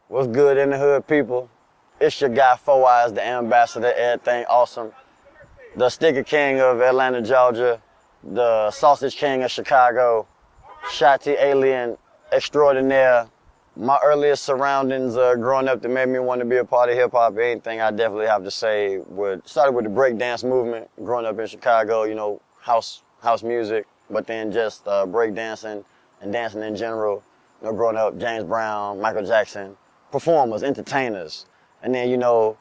What's good in the hood, people? It's your guy, 4 the ambassador, everything awesome. The Sticker King of Atlanta, Georgia. The Sausage King of Chicago. Shotty Alien Extraordinaire. My earliest surroundings growing up that made me want to be a part of hip-hop, anything I definitely have to say started with the breakdance movement. Growing up in Chicago, you know, house music, but then just breakdancing and dancing in general. You know, growing up, James Brown, Michael Jackson, performers, entertainers. And then, you know,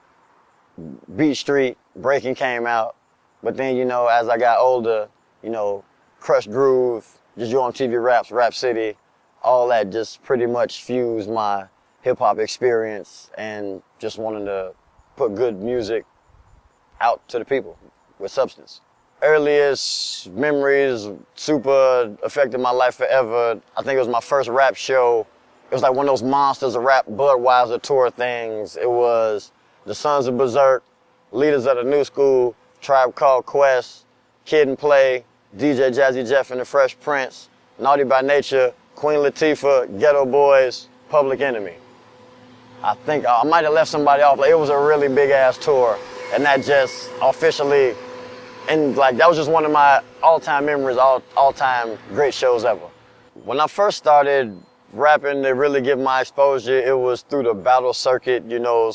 Beat Street, breaking came out. But then, you know, as I got older, you know, Crush Groove, just You on TV Raps, Rap City, all that just pretty much fused my hip-hop experience and just wanting to put good music out to the people with substance. Earliest memories super affected my life forever. I think it was my first rap show. It was like one of those Monsters of Rap Budweiser tour things. It was the Sons of Berserk, Leaders of the New School, Tribe Called Quest, Kid and Play, DJ Jazzy Jeff and the Fresh Prince, Naughty by Nature, Queen Latifah, Ghetto Boys, Public Enemy. I think I might have left somebody off. Like, it was a really big ass tour, and that just officially, and like that was just one of my all-time memories, all-time great shows ever. When I first started rapping to really get my exposure, it was through the battle circuit. You know,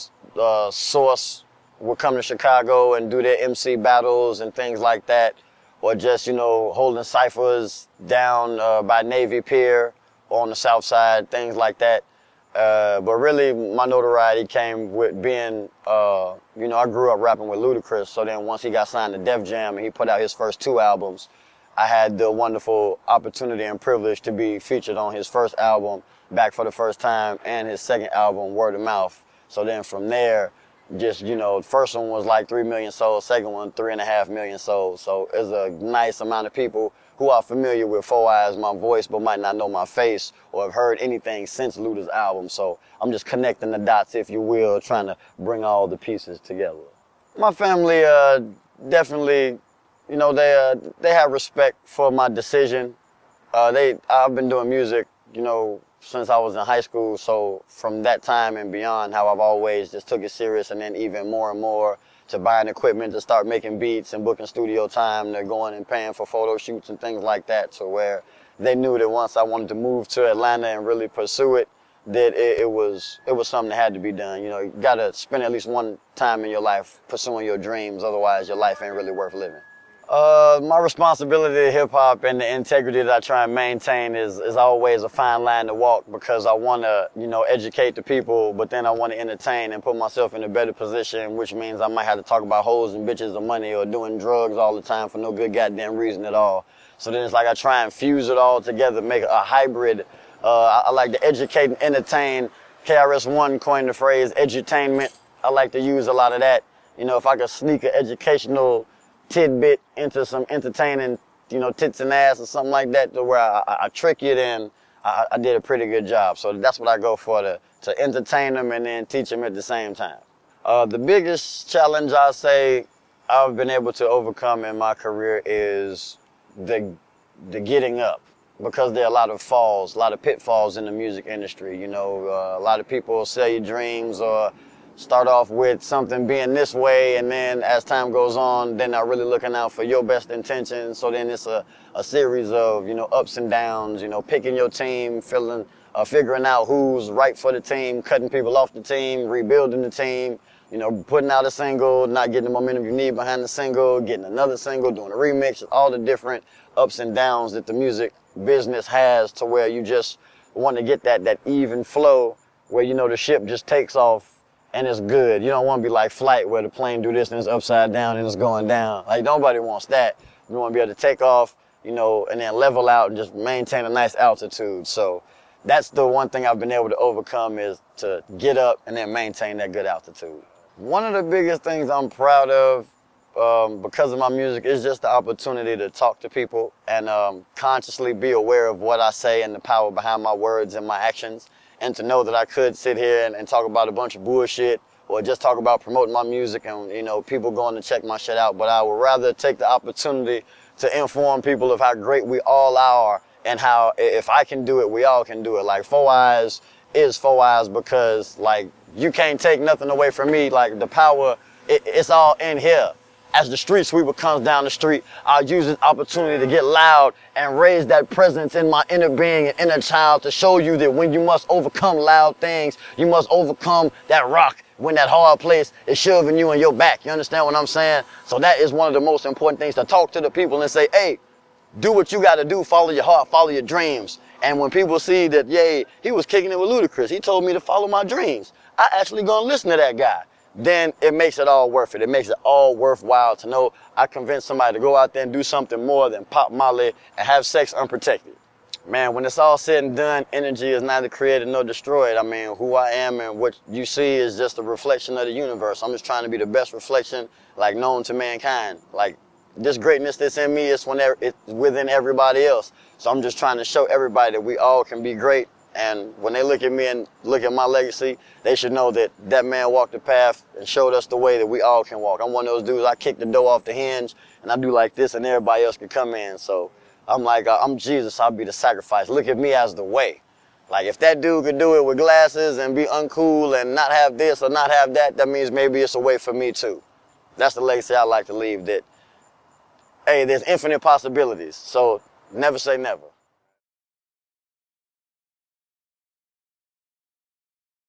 Source would come to Chicago and do their MC battles and things like that, or just, you know, holding ciphers down by Navy Pier or on the South Side, things like that. But really, my notoriety came with being, you know, I grew up rapping with Ludacris. So then once he got signed to Def Jam and he put out his first 2 albums, I had the wonderful opportunity and privilege to be featured on his first album, Back for the First Time, and his second album, Word of Mouth. So then from there, just, you know, the first one was like 3 million sold, second one 3.5 million sold. So it's a nice amount of people who are familiar with 4 my voice, but might not know my face or have heard anything since Luda's album. So I'm just connecting the dots, if you will, trying to bring all the pieces together. My family definitely, you know, they have respect for my decision. I've been doing music, you know, since I was in high school. So from that time and beyond, how I've always just took it serious, and then even more and more to buying equipment to start making beats and booking studio time, to going and paying for photo shoots and things like that, to where they knew that once I wanted to move to Atlanta and really pursue it, that it was something that had to be done. You know, you gotta spend at least one time in your life pursuing your dreams, otherwise your life ain't really worth living. My responsibility to hip-hop and the integrity that I try and maintain is always a fine line to walk, because I want to, you know, educate the people, but then I want to entertain and put myself in a better position, which means I might have to talk about hoes and bitches and money or doing drugs all the time for no good goddamn reason at all. So then it's like I try and fuse it all together, make a hybrid. I like to educate and entertain. KRS-One coined the phrase edutainment. I like to use a lot of that. You know, if I could sneak an educational tidbit into some entertaining, you know, tits and ass or something like that, to where I trick you, then I did a pretty good job. So that's what I go for, to entertain them and then teach them at the same time. The biggest challenge I say I've been able to overcome in my career is the getting up, because there are a lot of falls, a lot of pitfalls in the music industry. You know, a lot of people sell you dreams or start off with something being this way, and then as time goes on, they're not really looking out for your best intentions. So then it's a series of, you know, ups and downs, you know, picking your team, figuring out who's right for the team, cutting people off the team, rebuilding the team, you know, putting out a single, not getting the momentum you need behind the single, getting another single, doing a remix, all the different ups and downs that the music business has, to where you just want to get that even flow where, you know, the ship just takes off and it's good. You don't want to be like Flight, where the plane do this and it's upside down and it's going down. Like, nobody wants that. You want to be able to take off, you know, and then level out and just maintain a nice altitude. So that's the one thing I've been able to overcome, is to get up and then maintain that good altitude. One of the biggest things I'm proud of because of my music is just the opportunity to talk to people and consciously be aware of what I say and the power behind my words and my actions. And to know that I could sit here and talk about a bunch of bullshit, or just talk about promoting my music and, you know, people going to check my shit out. But I would rather take the opportunity to inform people of how great we all are, and how if I can do it, we all can do it. Like 4 is 4 Eyes, because like you can't take nothing away from me. Like the power, it's all in here. As the street sweeper comes down the street, I'll use this opportunity to get loud and raise that presence in my inner being and inner child to show you that when you must overcome loud things, you must overcome that rock when that hard place is shoving you in your back. You understand what I'm saying? So that is one of the most important things, to talk to the people and say, hey, do what you got to do, follow your heart, follow your dreams. And when people see that, yay, he was kicking it with Ludacris, he told me to follow my dreams, I actually gonna listen to that guy. Then it makes it all worth it. It makes it all worthwhile to know I convinced somebody to go out there and do something more than pop Molly and have sex unprotected. Man, when it's all said and done, energy is neither created nor destroyed. I mean, who I am and what you see is just a reflection of the universe. I'm just trying to be the best reflection, like, known to mankind. Like, this greatness that's in me is it's within everybody else. So I'm just trying to show everybody that we all can be great. And when they look at me and look at my legacy, they should know that that man walked the path and showed us the way that we all can walk. I'm one of those dudes, I kick the door off the hinge and I do like this and everybody else can come in. So I'm like, I'm Jesus, I'll be the sacrifice. Look at me as the way. Like, if that dude could do it with glasses and be uncool and not have this or not have that, that means maybe it's a way for me too. That's the legacy I like to leave, that, hey, there's infinite possibilities. So never say never.